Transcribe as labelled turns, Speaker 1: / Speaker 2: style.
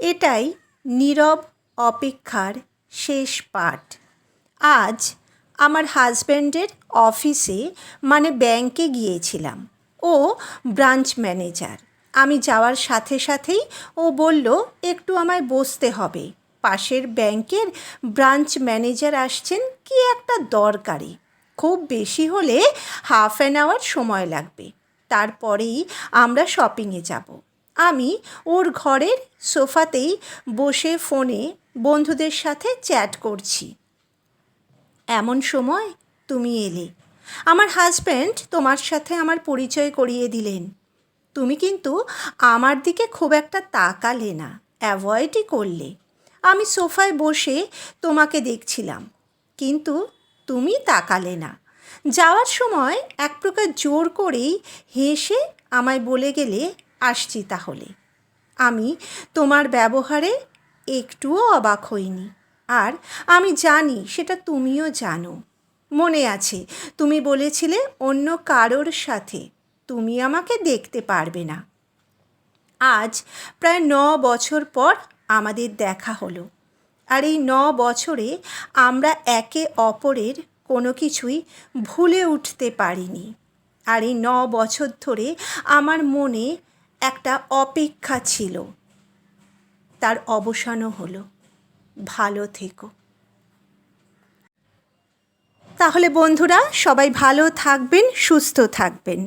Speaker 1: এটাই নীরব অপেক্ষার শেষ পাঠ। আজ আমার হাজব্যান্ডের অফিসে মানে ব্যাংকে গিয়েছিলাম। ও ব্রাঞ্চ ম্যানেজার। আমি যাওয়ার সাথে সাথেই ও বলল একটু আমায় বসতে হবে, পাশের ব্যাংকের ব্রাঞ্চ ম্যানেজার আসছেন কি একটা দরকারে, খুব বেশি হলে হাফ অ্যান আওয়ার সময় লাগবে, তারপরেই আমরা শপিংয়ে যাব। আমি ওর ঘরের সোফাতেই বসে ফোনে বন্ধুদের সাথে চ্যাট করছি। এমন সময় তুমি এলে। আমার হাজব্যান্ড তোমার সাথে আমার পরিচয় করিয়ে দিলেন। তুমি কিন্তু আমার দিকে খুব একটা তাকালে না, অ্যাভয়েডই করলে। আমি সোফায় বসে তোমাকে দেখছিলাম, কিন্তু তুমি তাকালে না। যাওয়ার সময় এক প্রকার জোর করেই হেসে আমায় বলে গেলে, আসছি তাহলে। আমি তোমার ব্যবহারে একটুও অবাক হইনি, আর আমি জানি সেটা তুমিও জানো। মনে আছে তুমি বলেছিলে অন্য কারোর সাথে তুমি আমাকে দেখতে পারবে না। আজ প্রায় 9 বছর পর আমাদের দেখা হলো, আর এই 9 বছরে আমরা একে অপরের কোনো কিছুই ভুলে উঠতে পারিনি। আর এই 9 বছর ধরে আমার মনে একটা অপেক্ষা ছিল, তার অবসানও হলো। ভালো থেকো। তাহলে বন্ধুরা সবাই ভালো থাকবেন, সুস্থ থাকবেন।